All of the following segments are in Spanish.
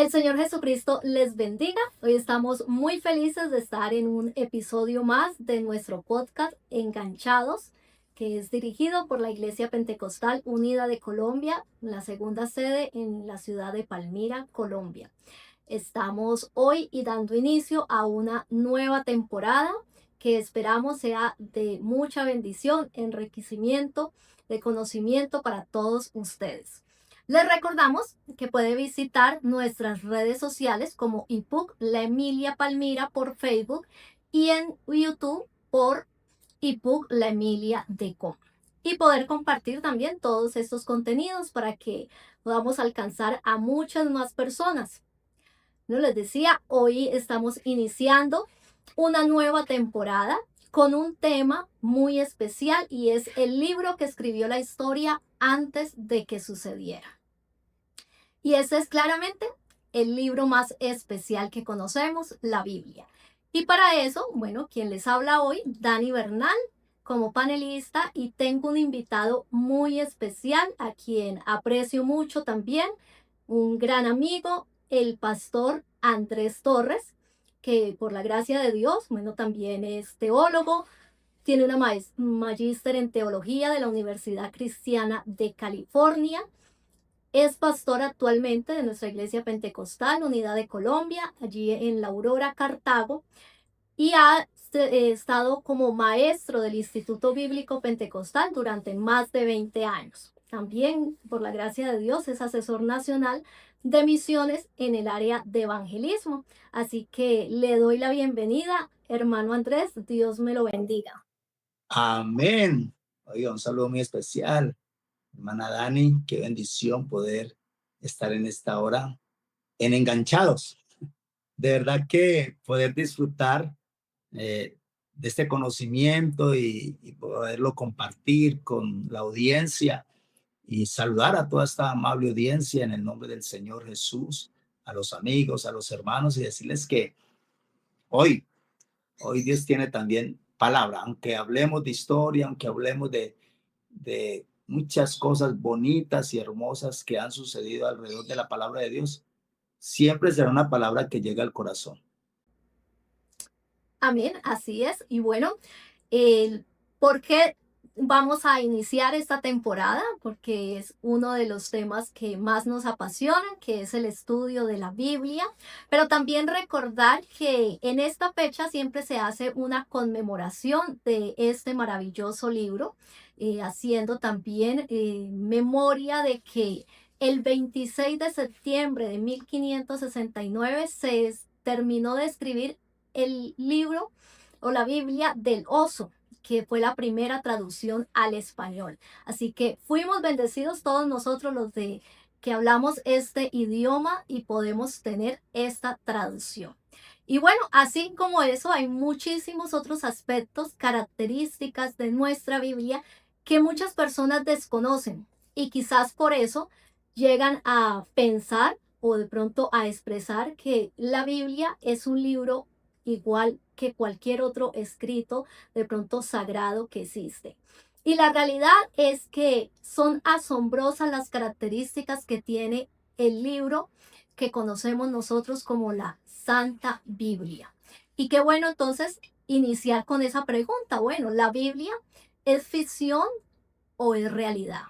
El Señor Jesucristo les bendiga. Hoy estamos muy felices de estar en un episodio más de nuestro podcast Enganchados, que es dirigido por la Iglesia Pentecostal Unida de Colombia, la segunda sede en la ciudad de Palmira, Colombia. Estamos hoy y dando inicio a una nueva temporada que esperamos sea de mucha bendición, enriquecimiento, de conocimiento para todos ustedes. Les recordamos que puede visitar nuestras redes sociales como IPUC La Emilia Palmira por Facebook y en YouTube por IPUC La Emilia Deco. Y poder compartir también todos estos contenidos para que podamos alcanzar a muchas más personas. No les decía, hoy estamos iniciando una nueva temporada con un tema muy especial y es el libro que escribió la historia antes de que sucediera. Y ese es claramente el libro más especial que conocemos, la Biblia. Y para eso, bueno, quien les habla hoy, Dani Bernal, como panelista, y tengo un invitado muy especial a quien aprecio mucho también, un gran amigo, el pastor Andrés Torres, que por la gracia de Dios, bueno, también es teólogo, tiene una magíster en teología de la Universidad Cristiana de California, es pastor actualmente de nuestra iglesia pentecostal, Unidad de Colombia, allí en La Aurora, Cartago, y ha estado como maestro del Instituto Bíblico Pentecostal durante más de 20 años. También, por la gracia de Dios, es asesor nacional de misiones en el área de evangelismo. Así que le doy la bienvenida, hermano Andrés, Dios me lo bendiga. Amén. Oiga, un saludo muy especial, hermana Dani. Qué bendición poder estar en esta hora en Enganchados. De verdad que poder disfrutar de este conocimiento y poderlo compartir con la audiencia y saludar a toda esta amable audiencia en el nombre del Señor Jesús, a los amigos, a los hermanos y decirles que hoy Dios tiene también palabra, aunque hablemos de historia, aunque hablemos de muchas cosas bonitas y hermosas que han sucedido alrededor de la palabra de Dios, siempre será una palabra que llega al corazón. Amén, así es. Y bueno, el por qué vamos a iniciar esta temporada, porque es uno de los temas que más nos apasionan, que es el estudio de la Biblia, pero también recordar que en esta fecha siempre se hace una conmemoración de este maravilloso libro, haciendo también memoria de que el 26 de septiembre de 1569 terminó de escribir el libro o la Biblia del oso, que fue la primera traducción al español. Así que fuimos bendecidos todos nosotros los de que hablamos este idioma y podemos tener esta traducción. Y bueno, así como eso, hay muchísimos otros aspectos, características de nuestra Biblia que muchas personas desconocen y quizás por eso llegan a pensar o de pronto a expresar que la Biblia es un libro igual que cualquier otro escrito de pronto sagrado que existe. Y la realidad es que son asombrosas las características que tiene el libro que conocemos nosotros como la Santa Biblia. Y qué bueno entonces iniciar con esa pregunta. Bueno, ¿la Biblia es ficción o es realidad?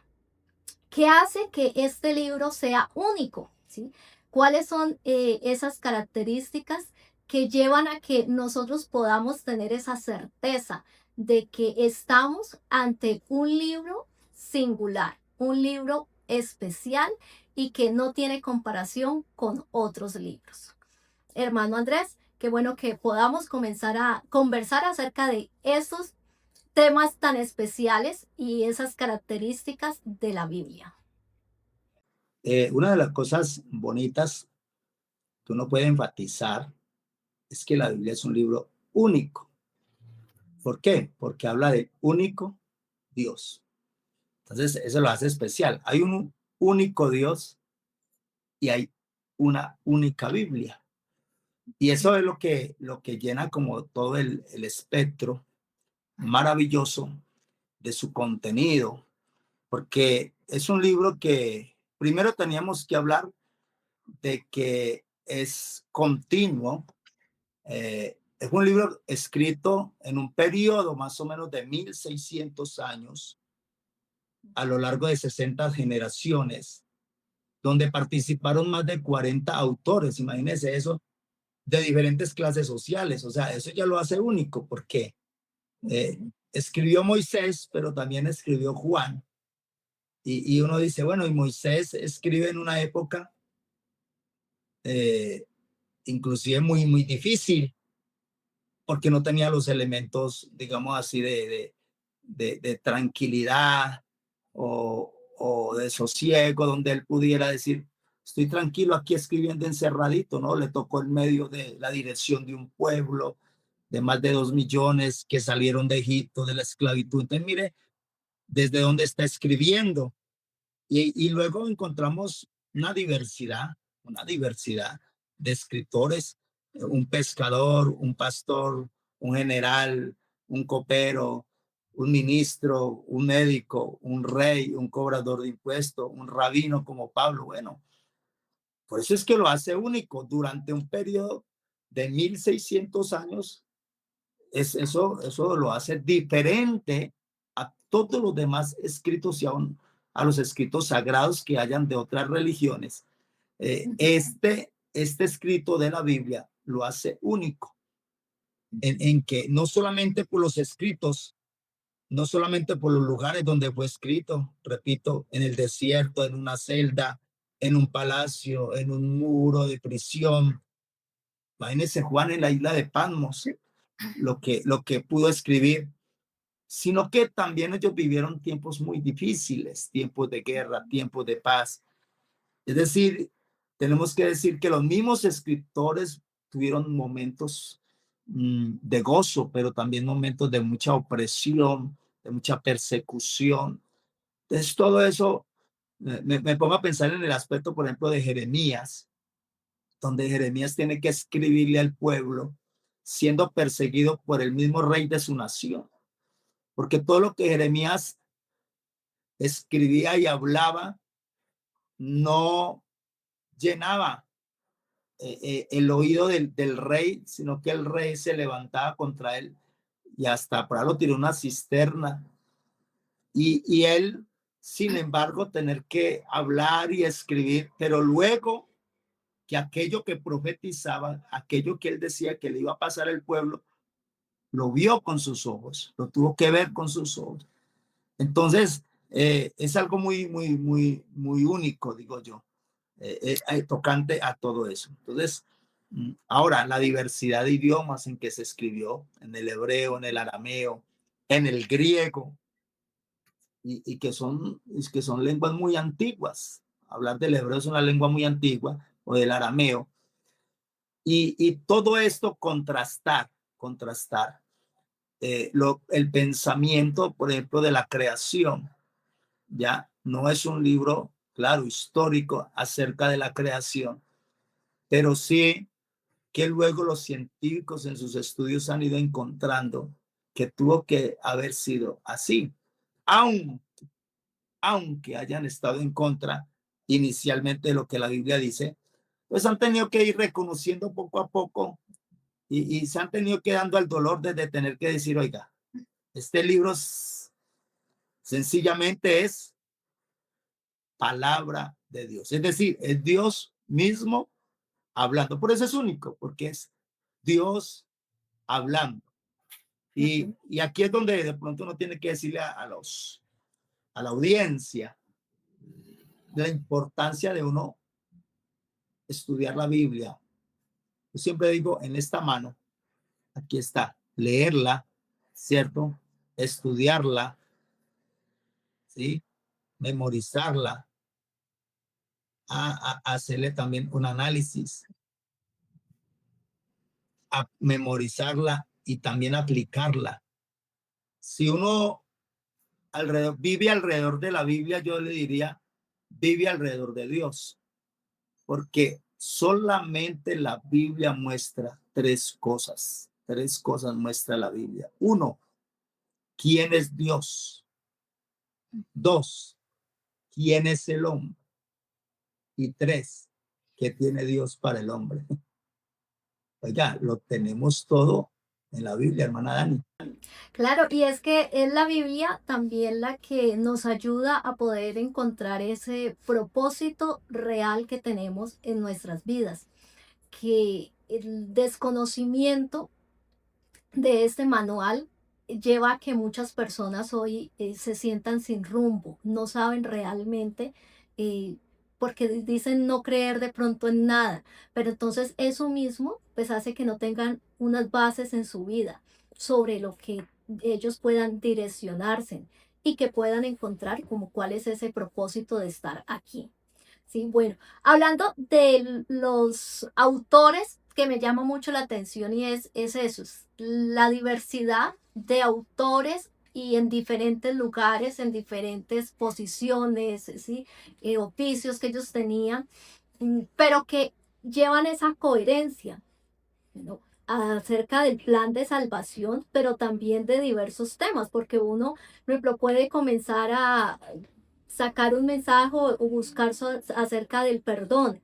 ¿Qué hace que este libro sea único? ¿Sí? ¿Cuáles son esas características que llevan a que nosotros podamos tener esa certeza de que estamos ante un libro singular, un libro especial y que no tiene comparación con otros libros? Hermano Andrés, qué bueno que podamos comenzar a conversar acerca de estos temas tan especiales y esas características de la Biblia. Una de las cosas bonitas que uno puede enfatizar es que la Biblia es un libro único. ¿Por qué? Porque habla de único Dios. Entonces, eso lo hace especial. Hay un único Dios y hay una única Biblia. Y eso es lo que llena como todo el espectro maravilloso de su contenido, porque es un libro que primero teníamos que hablar de que es continuo. Es un libro escrito en un periodo más o menos de 1600 años, a lo largo de 60 generaciones, donde participaron más de 40 autores. Imagínense eso, de diferentes clases sociales. O sea, eso ya lo hace único, porque escribió Moisés, pero también escribió Juan. Y uno dice, bueno, y Moisés escribe en una época eh, inclusive muy, muy difícil, porque no tenía los elementos, digamos así, de tranquilidad o de sosiego, donde él pudiera decir, estoy tranquilo aquí escribiendo encerradito, ¿no? Le tocó en medio de la dirección de un pueblo de más de 2 millones que salieron de Egipto, de la esclavitud. Entonces, mire, desde dónde está escribiendo. Y luego encontramos una diversidad de escritores, un pescador, un pastor, un general, un copero, un ministro, un médico, un rey, un cobrador de impuestos, un rabino como Pablo. Bueno, por eso es que lo hace único. Durante un periodo de 1600 años, eso lo hace diferente a todos los demás escritos y aún a los escritos sagrados que hayan de otras religiones. Este escrito de la Biblia lo hace único en que no solamente por los escritos, no solamente por los lugares donde fue escrito, repito, en el desierto, en una celda, en un palacio, en un muro de prisión. Imagínense Juan en la isla de Patmos, lo que pudo escribir, sino que también ellos vivieron tiempos muy difíciles, tiempos de guerra, tiempos de paz. Es decir, tenemos que decir que los mismos escritores tuvieron momentos de gozo, pero también momentos de mucha opresión, de mucha persecución. Entonces, todo eso me pongo a pensar en el aspecto, por ejemplo, de Jeremías, donde Jeremías tiene que escribirle al pueblo siendo perseguido por el mismo rey de su nación, porque todo lo que Jeremías escribía y hablaba no llenaba el oído del rey, sino que el rey se levantaba contra él y hasta para lo tiró una cisterna. Y él, sin embargo, tener que hablar y escribir, pero luego que aquello que profetizaba, aquello que él decía que le iba a pasar al pueblo, lo vio con sus ojos, lo tuvo que ver con sus ojos. Entonces, es algo muy, muy, muy, muy único, digo yo, tocante a todo eso. Entonces, ahora, la diversidad de idiomas en que se escribió, en el hebreo, en el arameo, en el griego, y que son lenguas muy antiguas. Hablar del hebreo es una lengua muy antigua, o del arameo. Y todo esto contrastar el pensamiento, por ejemplo, de la creación. Ya no es un libro, claro, histórico acerca de la creación, pero sí que luego los científicos en sus estudios han ido encontrando que tuvo que haber sido así, aun, aunque hayan estado en contra inicialmente de lo que la Biblia dice, pues han tenido que ir reconociendo poco a poco y se han tenido que dando al dolor de tener que decir, oiga, este libro sencillamente es palabra de Dios. Es decir, es Dios mismo hablando. Por eso es único, porque es Dios hablando. Y aquí es donde de pronto uno tiene que decirle a la audiencia la importancia de uno estudiar la Biblia. Yo siempre digo, en esta mano, aquí está, leerla, ¿cierto? Estudiarla, ¿sí? Memorizarla, a hacerle también un análisis, a memorizarla y también aplicarla. Si uno vive alrededor de la Biblia, yo le diría, vive alrededor de Dios, porque solamente la Biblia muestra tres cosas muestra la Biblia. Uno, ¿quién es Dios? Dos, ¿quién es el hombre? Y tres, ¿Qué tiene Dios para el hombre? Oiga, lo tenemos todo en la Biblia, hermana Dani. Claro, y es que es la Biblia también la que nos ayuda a poder encontrar ese propósito real que tenemos en nuestras vidas, que el desconocimiento de este manual lleva a que muchas personas hoy se sientan sin rumbo, no saben realmente, porque dicen no creer de pronto en nada, pero entonces eso mismo pues hace que no tengan unas bases en su vida sobre lo que ellos puedan direccionarse y que puedan encontrar como cuál es ese propósito de estar aquí. Sí, bueno, hablando de los autores que me llama mucho la atención y es eso, es la diversidad de autores y en diferentes lugares, en diferentes posiciones, ¿sí? Oficios que ellos tenían, pero que llevan esa coherencia, ¿no? Acerca del plan de salvación, pero también de diversos temas, porque uno, por ejemplo, puede comenzar a sacar un mensaje o buscar acerca del perdón.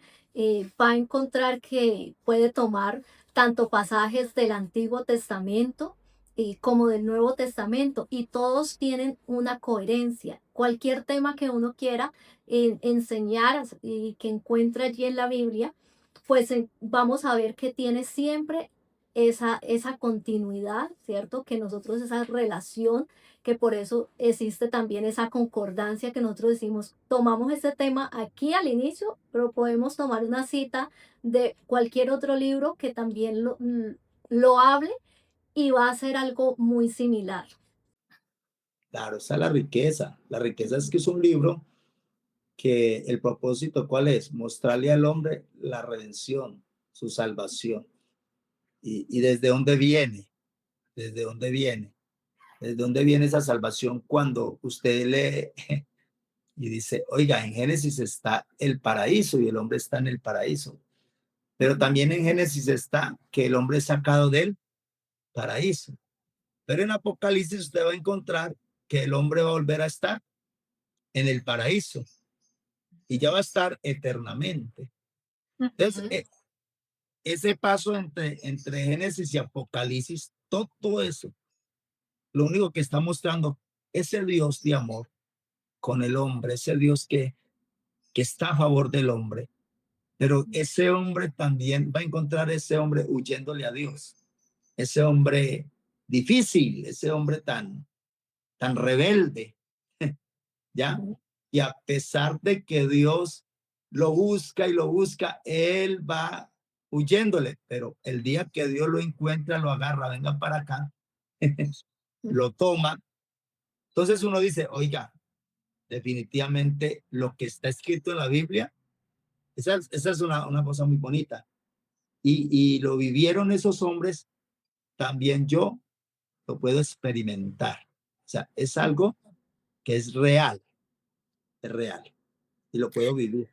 Va a encontrar que puede tomar tanto pasajes del Antiguo Testamento como del Nuevo Testamento y todos tienen una coherencia. Cualquier tema que uno quiera enseñar y que encuentre allí en la Biblia, pues vamos a ver que tiene siempre esa continuidad, ¿cierto? Que nosotros esa relación, que por eso existe también esa concordancia que nosotros decimos, tomamos este tema aquí al inicio, pero podemos tomar una cita de cualquier otro libro que también lo hable y va a ser algo muy similar. Claro, esa es la riqueza. La riqueza es que es un libro que el propósito, ¿cuál es? Mostrarle al hombre la redención, su salvación. ¿Y desde dónde viene? ¿Desde dónde viene? ¿Desde dónde viene esa salvación cuando usted lee y dice, oiga, en Génesis está el paraíso y el hombre está en el paraíso? Pero también en Génesis está que el hombre es sacado del paraíso. Pero en Apocalipsis usted va a encontrar que el hombre va a volver a estar en el paraíso y ya va a estar eternamente. Entonces, Ujú. ese paso entre Génesis y Apocalipsis, todo eso, lo único que está mostrando ese Dios de amor con el hombre, ese Dios que está a favor del hombre, pero ese hombre también va a encontrar ese hombre huyéndole a Dios, ese hombre difícil, ese hombre tan rebelde, ¿ya? Y a pesar de que Dios lo busca y lo busca, él va huyéndole, pero el día que Dios lo encuentra, lo agarra, venga para acá, lo toma. Entonces uno dice, oiga, definitivamente lo que está escrito en la Biblia, esa es una cosa muy bonita. Y lo vivieron esos hombres, también yo lo puedo experimentar. O sea, es algo que es real y lo puedo vivir.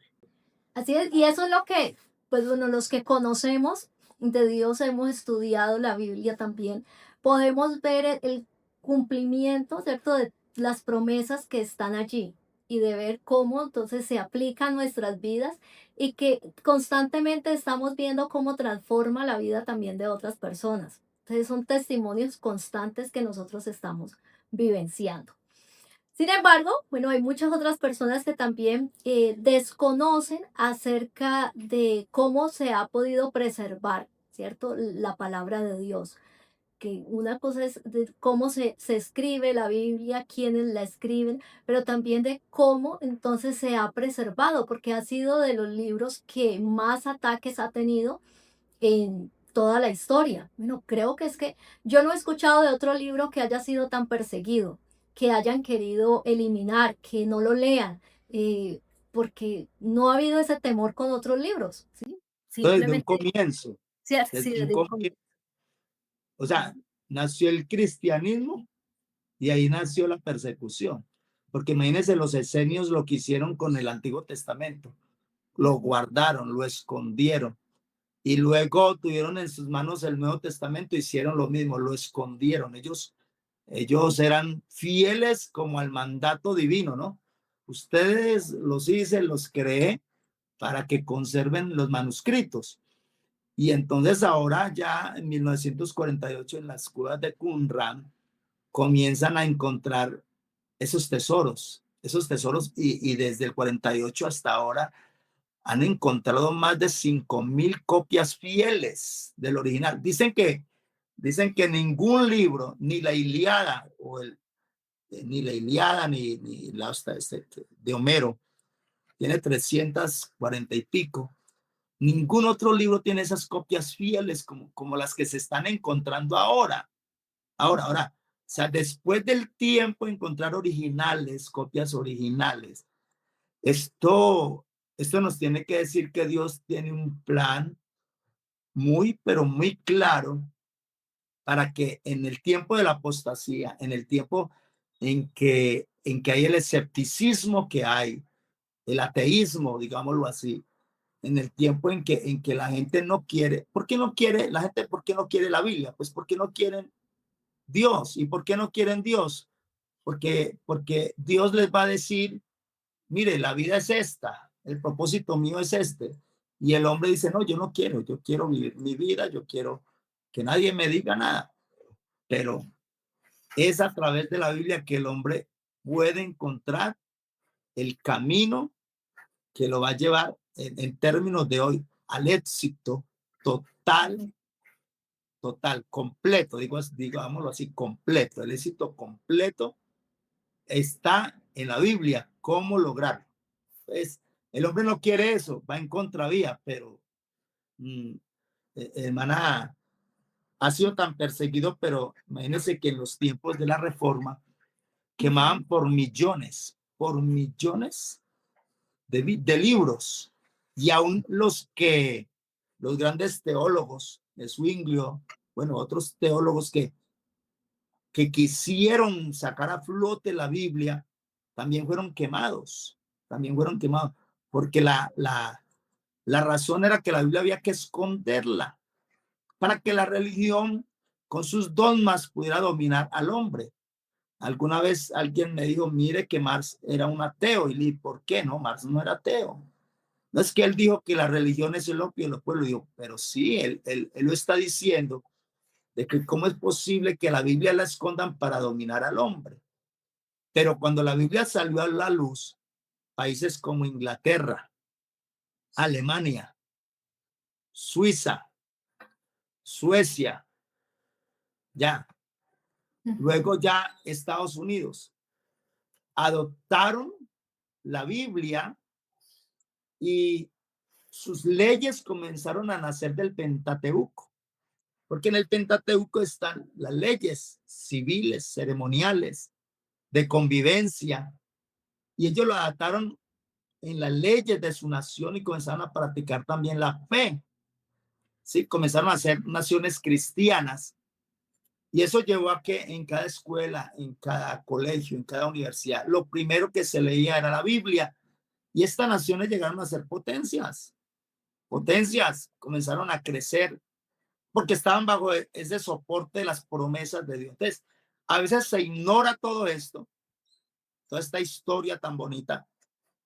Así es, y eso es lo que, pues bueno, los que conocemos de Dios, hemos estudiado la Biblia también, podemos ver el cumplimiento, ¿cierto?, de las promesas que están allí y de ver cómo entonces se aplican nuestras vidas y que constantemente estamos viendo cómo transforma la vida también de otras personas. Entonces son testimonios constantes que nosotros estamos vivenciando. Sin embargo, bueno, hay muchas otras personas que también desconocen acerca de cómo se ha podido preservar, ¿cierto? La palabra de Dios. Que una cosa es de cómo se escribe la Biblia, quiénes la escriben, pero también de cómo entonces se ha preservado, porque ha sido de los libros que más ataques ha tenido en toda la historia. Bueno, creo que es que yo no he escuchado de otro libro que haya sido tan perseguido, que hayan querido eliminar, que no lo lean, porque no ha habido ese temor con otros libros, ¿sí? Entonces, de un Simplemente, comienzo, sí, sí, desde un desde un comienzo, comienzo. o sea, nació el cristianismo y ahí nació la persecución. Porque imagínense los esenios lo que hicieron con el Antiguo Testamento. Lo guardaron, lo escondieron. Y luego tuvieron en sus manos el Nuevo Testamento, hicieron lo mismo, lo escondieron. Ellos eran fieles como al mandato divino, ¿no? Ustedes los hice, los creé, para que conserven los manuscritos. Y entonces ahora ya en 1948 en las cuevas de Qumran comienzan a encontrar esos tesoros y desde el 48 hasta ahora han encontrado más de 5.000 copias fieles del original. Dicen que ningún libro, ni la Iliada ni la de Homero, tiene 340 y pico. Ningún otro libro tiene esas copias fieles como las que se están encontrando ahora. Ahora, o sea, después del tiempo encontrar originales, copias originales, esto nos tiene que decir que Dios tiene un plan muy, pero muy claro para que en el tiempo de la apostasía, en el tiempo en que hay el escepticismo que hay, el ateísmo, digámoslo así, en el tiempo en que la gente no quiere, ¿por qué no quiere la gente? ¿Por qué no quiere la Biblia? Pues porque no quieren Dios. ¿Y por qué no quieren Dios? Porque Dios les va a decir, mire, la vida es esta, el propósito mío es este. Y el hombre dice, no, yo quiero vivir mi vida, yo quiero que nadie me diga nada. Pero es a través de la Biblia que el hombre puede encontrar el camino que lo va a llevar en términos de hoy al éxito total, total, completo, digámoslo así, completo. El éxito completo está en la Biblia, cómo lograrlo. Pues el hombre no quiere eso, va en contravía, pero mm, hermana, ha sido tan perseguido, pero imagínense que en los tiempos de la Reforma quemaban por millones de libros. Y aún los grandes teólogos, de Zwinglio, bueno, otros teólogos que quisieron sacar a flote la Biblia, también fueron quemados, porque la razón era que la Biblia había que esconderla para que la religión con sus dogmas pudiera dominar al hombre. Alguna vez alguien me dijo, mire que Marx era un ateo, y le dije, ¿por qué no? Marx no era ateo. No es que él dijo que la religión es el opio de los pueblos, digo, pero sí, él lo está diciendo de que cómo es posible que la Biblia la escondan para dominar al hombre. Pero cuando la Biblia salió a la luz, países como Inglaterra, Alemania, Suiza, Suecia, ya, luego ya Estados Unidos, adoptaron la Biblia y sus leyes comenzaron a nacer del Pentateuco, porque en el Pentateuco están las leyes civiles, ceremoniales, de convivencia, y ellos lo adaptaron en las leyes de su nación y comenzaron a practicar también la fe. Sí, comenzaron a ser naciones cristianas y eso llevó a que en cada escuela, en cada colegio, en cada universidad, lo primero que se leía era la Biblia y estas naciones llegaron a ser potencias, comenzaron a crecer porque estaban bajo ese soporte de las promesas de Dios. Entonces, a veces se ignora todo esto, toda esta historia tan bonita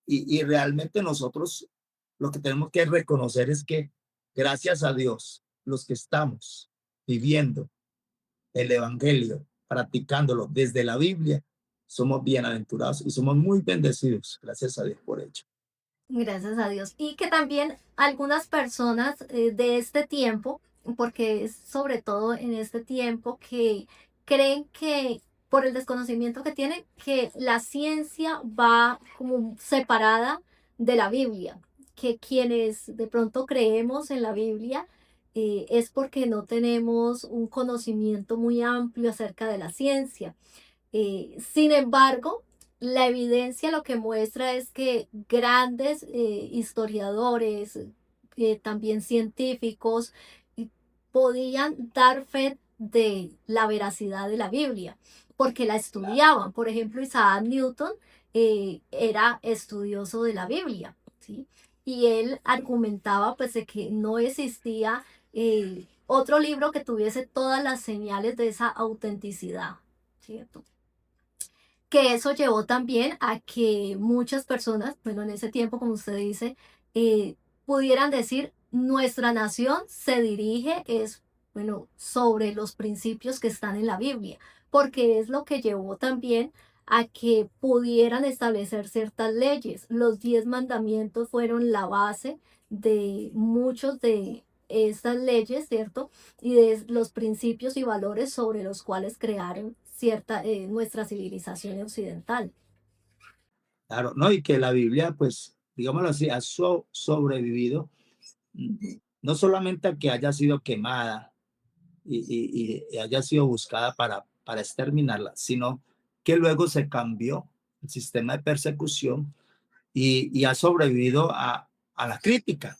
y realmente nosotros lo que tenemos que reconocer es que gracias a Dios, los que estamos viviendo el evangelio, practicándolo desde la Biblia, somos bienaventurados y somos muy bendecidos. Gracias a Dios por ello. Gracias a Dios. Y que también algunas personas de este tiempo, porque es sobre todo en este tiempo que creen que por el desconocimiento que tienen, que la ciencia va como separada de la Biblia, que quienes de pronto creemos en la Biblia es porque no tenemos un conocimiento muy amplio acerca de la ciencia. Sin embargo, la evidencia lo que muestra es que grandes historiadores, también científicos, y podían dar fe de la veracidad de la Biblia, porque la estudiaban. Por ejemplo, Isaac Newton era estudioso de la Biblia, ¿sí? Y él argumentaba pues de que no existía otro libro que tuviese todas las señales de esa autenticidad, ¿cierto? Que eso llevó también a que muchas personas, bueno, en ese tiempo, como usted dice, eh, pudieran decir, nuestra nación se dirige, es, bueno, sobre los principios que están en la Biblia, porque es lo que llevó también a que pudieran establecer ciertas leyes. Los 10 mandamientos fueron la base de muchos de estas leyes, ¿cierto? Y de los principios y valores sobre los cuales crearon nuestra civilización occidental. Claro, ¿no? Y que la Biblia, pues, digámoslo así, ha sobrevivido, mm, Ujú, no solamente a que haya sido quemada y haya sido buscada para exterminarla, sino que luego se cambió el sistema de persecución y ha sobrevivido a la crítica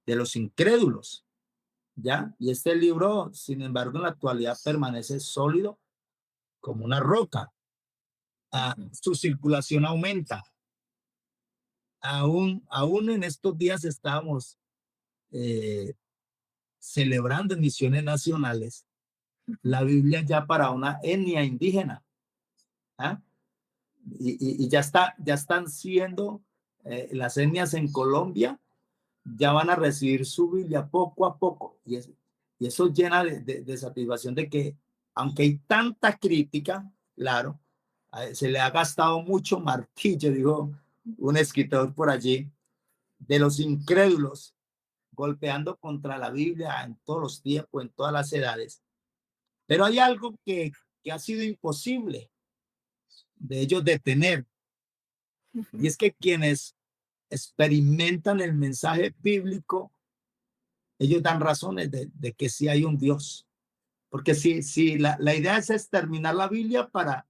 de los incrédulos, ¿ya? Y este libro, sin embargo, en la actualidad permanece sólido como una roca. ujú. Su circulación aumenta. Aún en estos días estamos eh, celebrando en misiones nacionales Ujú. la Biblia ya para una etnia indígena. ¿Ah? Y ya están siendo las etnias en Colombia, ya van a recibir su Biblia poco a poco. Y eso llena de satisfacción de que, aunque hay tanta crítica, claro, se le ha gastado mucho martillo, dijo un escritor por allí, de los incrédulos golpeando contra la Biblia en todos los tiempos, en todas las edades. Pero hay algo que ha sido imposible de ellos detener, y Ujú. es que quienes experimentan el mensaje bíblico, ellos dan razones de que sí hay un Dios. Porque si la idea es exterminar la Biblia para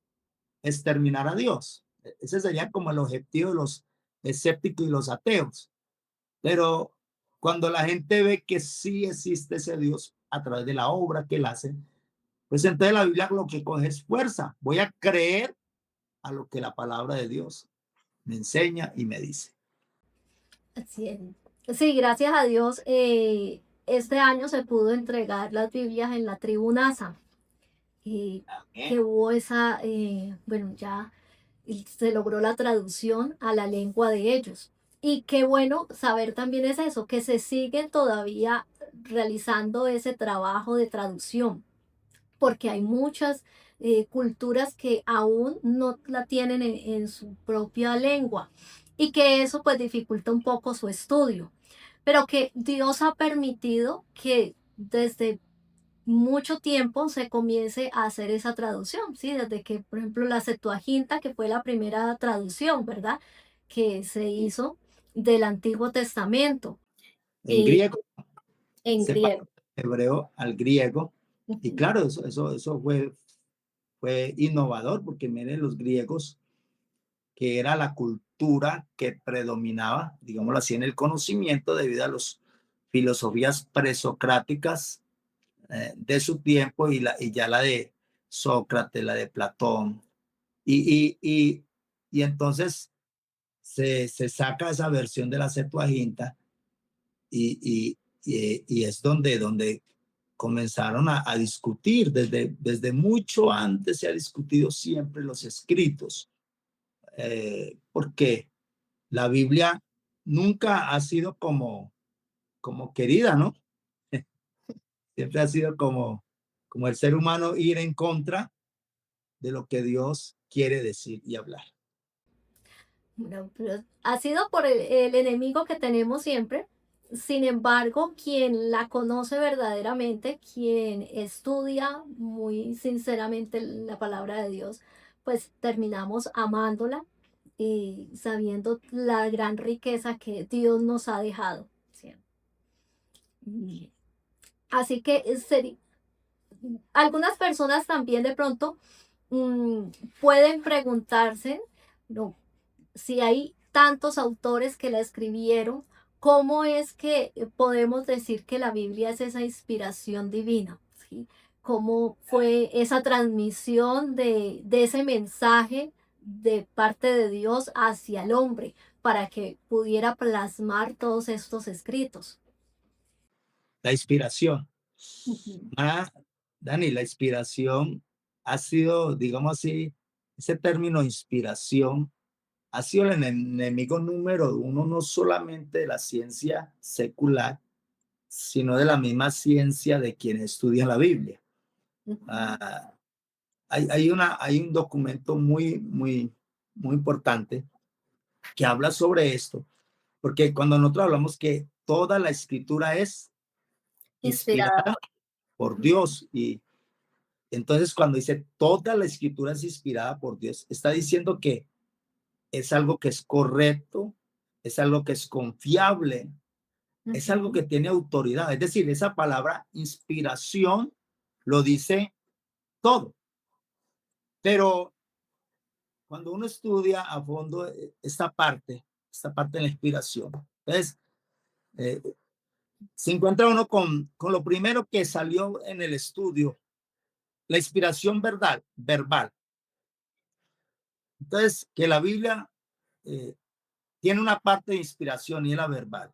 exterminar a Dios. Ese sería como el objetivo de los escépticos y los ateos. Pero cuando la gente ve que sí existe ese Dios a través de la obra que él hace, pues entonces la Biblia lo que coge es fuerza. Voy a creer a lo que la palabra de Dios me enseña y me dice. Así es. Sí, gracias a Dios, este año se pudo entregar las Biblias en la tribu NASA, Amén. que hubo esa, bueno, ya se logró la traducción a la lengua de ellos. Y qué bueno saber también es eso, que se sigue todavía realizando ese trabajo de traducción, porque hay muchas culturas que aún no la tienen en su propia lengua y que eso pues dificulta un poco su estudio, pero que Dios ha permitido que desde mucho tiempo se comience a hacer esa traducción, ¿sí? Desde que, por ejemplo, la Septuaginta, que fue la primera traducción, ¿verdad? Que se hizo del Antiguo Testamento En eh, griego, en se pasó griego. del hebreo al griego. Y Ujú. claro, eso fue innovador, porque miren los griegos, que era la cultura que predominaba, digámoslo así, en el conocimiento debido a las filosofías presocráticas de su tiempo y ya la de Sócrates, la de Platón. Y entonces se saca esa versión de la Septuaginta y es donde comenzaron a discutir. Desde mucho antes se ha discutido siempre los escritos, porque la Biblia nunca ha sido como querida, ¿no? Siempre ha sido como el ser humano ir en contra de lo que Dios quiere decir y hablar. Bueno, pero ha sido por el enemigo que tenemos siempre. Sin embargo, quien la conoce verdaderamente, quien estudia muy sinceramente la palabra de Dios, pues terminamos amándola y sabiendo la gran riqueza que Dios nos ha dejado. ¿Sí? Y así que algunas personas también de pronto mm, pueden preguntarse, no, si hay tantos autores que la escribieron, ¿cómo es que podemos decir que la Biblia es esa inspiración divina? ¿Sí? ¿Cómo fue esa transmisión de ese mensaje de parte de Dios hacia el hombre para que pudiera plasmar todos estos escritos? La inspiración. Ujú. Ah, Dani, la inspiración ha sido, digamos así, ese término inspiración ha sido el enemigo número uno, no solamente de la ciencia secular, sino de la misma ciencia de quienes estudian la Biblia. Ujú. Ah, hay un documento muy importante que habla sobre esto, porque cuando nosotros hablamos que toda la escritura es Inspirada inspirada por. por Ujú. Dios, y entonces cuando dice toda la escritura es inspirada por Dios, está diciendo que es algo que es correcto, es algo que es confiable, es algo Ujú. que tiene autoridad. Es decir, esa palabra inspiración lo dice todo. Pero cuando uno estudia a fondo esta parte de la inspiración, entonces eh, se encuentra uno con lo primero que salió en el estudio, la inspiración verbal. Entonces, que la Biblia eh, tiene una parte de inspiración y es la verbal.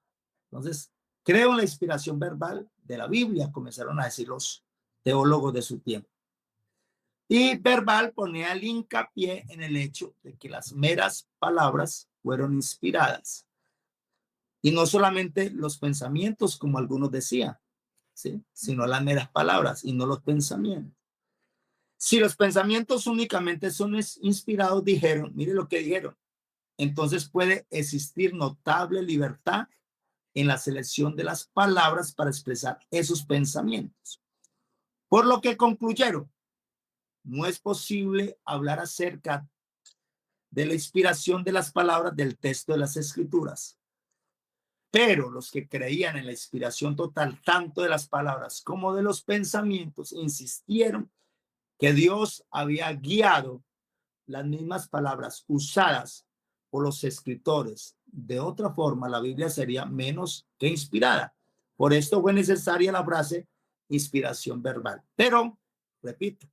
Entonces, creo en la inspiración verbal de la Biblia, comenzaron a decir los teólogos de su tiempo. Y verbal ponía el hincapié en el hecho de que las meras palabras fueron inspiradas. Y no solamente los pensamientos, como algunos decían, ¿sí? Sino las meras palabras y no los pensamientos. Si los pensamientos únicamente son inspirados, dijeron, mire lo que dijeron, entonces puede existir notable libertad en la selección de las palabras para expresar esos pensamientos. Por lo que concluyeron, no es posible hablar acerca de la inspiración de las palabras del texto de las escrituras. Pero los que creían en la inspiración total, tanto de las palabras como de los pensamientos, insistieron que Dios había guiado las mismas palabras usadas por los escritores. De otra forma, la Biblia sería menos que inspirada. Por esto fue necesaria la frase inspiración verbal. Pero, repito,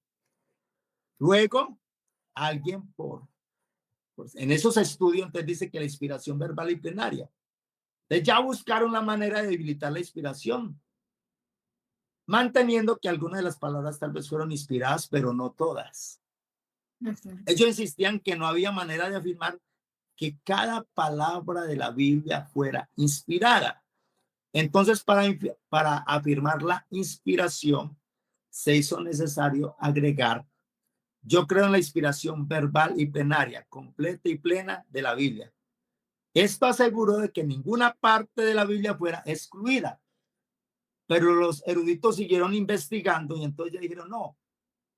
luego alguien en esos estudios entonces dice que la inspiración verbal y plenaria. Entonces ya buscaron la manera de debilitar la inspiración, manteniendo que algunas de las palabras tal vez fueron inspiradas, pero no todas. Ujú. Ellos insistían que no había manera de afirmar que cada palabra de la Biblia fuera inspirada. Entonces, para afirmar la inspiración, se hizo necesario agregar, yo creo en la inspiración verbal y plenaria, completa y plena de la Biblia. Esto aseguró de que ninguna parte de la Biblia fuera excluida, pero los eruditos siguieron investigando y entonces ya dijeron, no,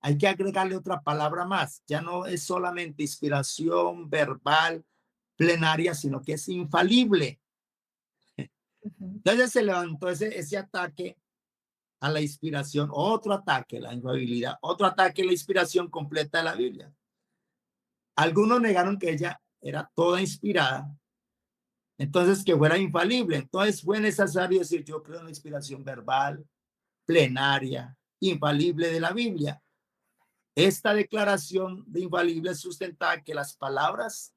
hay que agregarle otra palabra más. Ya no es solamente inspiración verbal, plenaria, sino que es infalible. Ujú. Entonces se levantó ese ataque a la inspiración, otro ataque a la infalibilidad, otro ataque a la inspiración completa de la Biblia. Algunos negaron que ella era toda inspirada, entonces que fuera infalible. Entonces fue necesario decir, yo creo en la inspiración verbal, plenaria, infalible de la Biblia. Esta declaración de infalible sustentaba que las palabras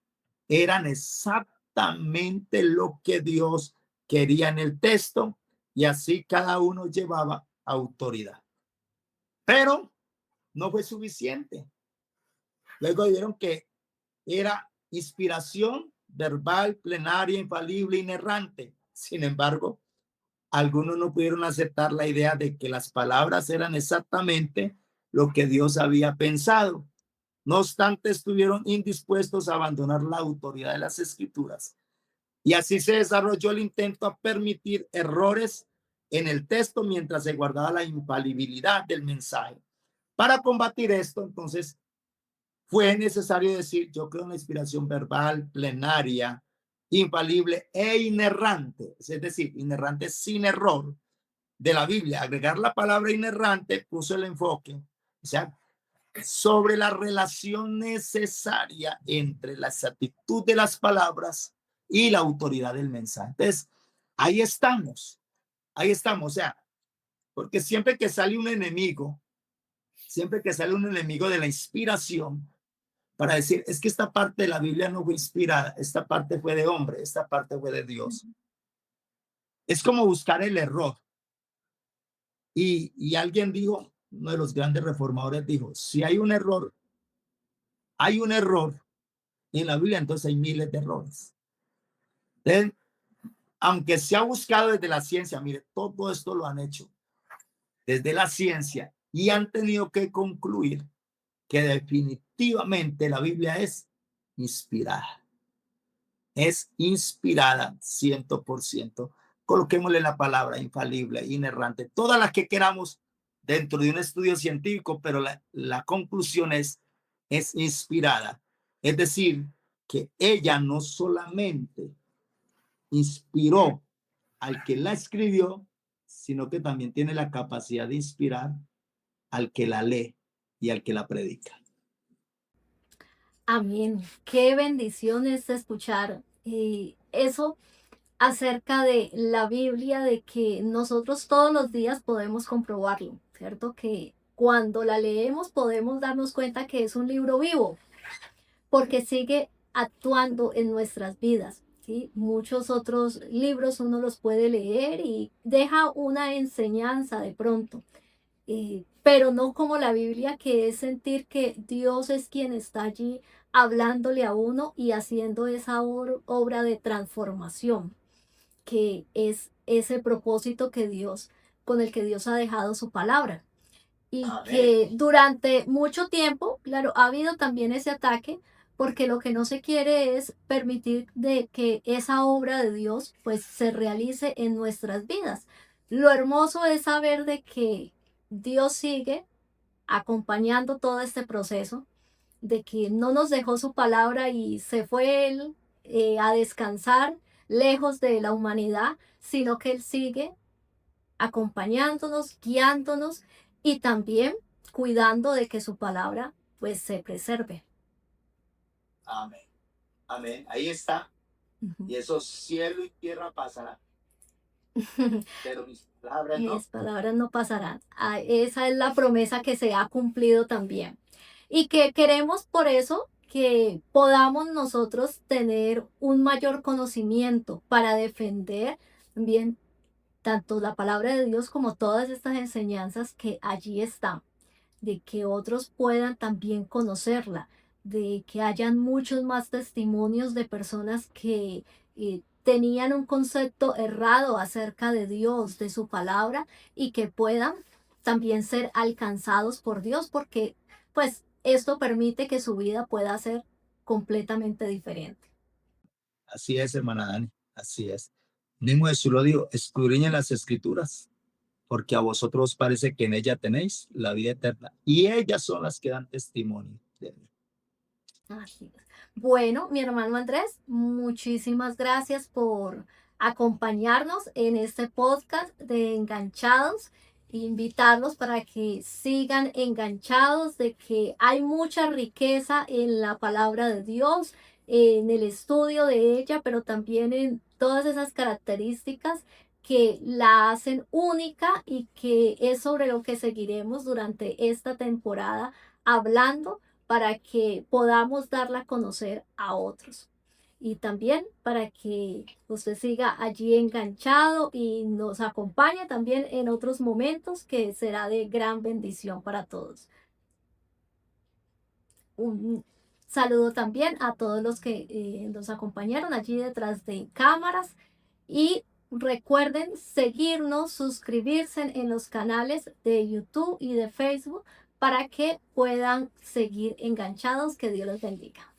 eran exactamente lo que Dios quería en el texto y así cada uno llevaba autoridad. Pero no fue suficiente. Luego vieron que era inspiración verbal, plenaria, infalible, inerrante. Sin embargo, algunos no pudieron aceptar la idea de que las palabras eran exactamente lo que Dios había pensado. No obstante, estuvieron indispuestos a abandonar la autoridad de las escrituras. Y así se desarrolló el intento a permitir errores en el texto mientras se guardaba la infalibilidad del mensaje. Para combatir esto, entonces, fue necesario decir, yo creo en la inspiración verbal, plenaria, infalible e inerrante, es decir, inerrante sin error de la Biblia. Agregar la palabra inerrante puso el enfoque, o sea, sobre la relación necesaria entre la exactitud de las palabras y la autoridad del mensaje. Entonces, ahí estamos, o sea, porque siempre que sale un enemigo de la inspiración, para decir, es que esta parte de la Biblia no fue inspirada, esta parte fue de hombre, esta parte fue de Dios. Es como buscar el error. Y alguien dijo, uno de los grandes reformadores dijo, si hay un error en la Biblia, entonces hay miles de errores. Entonces, aunque se ha buscado desde la ciencia, mire, todo esto lo han hecho desde la ciencia y han tenido que concluir que definitivamente la Biblia es inspirada. Es inspirada 100%. Coloquémosle la palabra infalible, inerrante, todas las que queramos dentro de un estudio científico, pero la conclusión es inspirada. Es decir, que ella no solamente inspiró al que la escribió, sino que también tiene la capacidad de inspirar al que la lee y al que la predica. Amén. Qué bendición es escuchar eso acerca de la Biblia, de que nosotros todos los días podemos comprobarlo, ¿cierto? Que cuando la leemos podemos darnos cuenta que es un libro vivo, porque sigue actuando en nuestras vidas. ¿Sí? Muchos otros libros uno los puede leer y deja una enseñanza de pronto, pero no como la Biblia, que es sentir que Dios es quien está allí hablándole a uno y haciendo esa obra de transformación, que es ese propósito que Dios, con el que Dios ha dejado su palabra. Y Amén. que durante mucho tiempo, claro, ha habido también ese ataque, porque lo que no se quiere es permitir de que esa obra de Dios pues se realice en nuestras vidas. Lo hermoso es saber de que Dios sigue acompañando todo este proceso, de que no nos dejó su palabra y se fue Él a descansar lejos de la humanidad, sino que Él sigue acompañándonos, guiándonos y también cuidando de que su palabra pues se preserve. Amén. Amén. Ahí está. Y eso cielo y tierra pasará, pero mis palabras no. Mis palabras no pasarán. Ah, esa es la promesa que se ha cumplido también. Y que queremos por eso que podamos nosotros tener un mayor conocimiento para defender también tanto la palabra de Dios como todas estas enseñanzas que allí están, de que otros puedan también conocerla, de que hayan muchos más testimonios de personas que tenían un concepto errado acerca de Dios, de su palabra, y que puedan también ser alcanzados por Dios, porque pues esto permite que su vida pueda ser completamente diferente. Así es, hermana Dani, así es. Mismo Jesús lo dijo, escudriñen las escrituras, porque a vosotros parece que en ella tenéis la vida eterna, y ellas son las que dan testimonio de mí. Así es. Bueno, mi hermano Andrés, muchísimas gracias por acompañarnos en este podcast de Enganchados. Invitarlos para que sigan enganchados, de que hay mucha riqueza en la palabra de Dios, en el estudio de ella, pero también en todas esas características que la hacen única y que es sobre lo que seguiremos durante esta temporada hablando para que podamos darla a conocer a otros. Y también para que usted siga allí enganchado y nos acompañe también en otros momentos que será de gran bendición para todos. Un saludo también a todos los que nos acompañaron allí detrás de cámaras y recuerden seguirnos, suscribirse en los canales de YouTube y de Facebook para que puedan seguir enganchados. Que Dios los bendiga.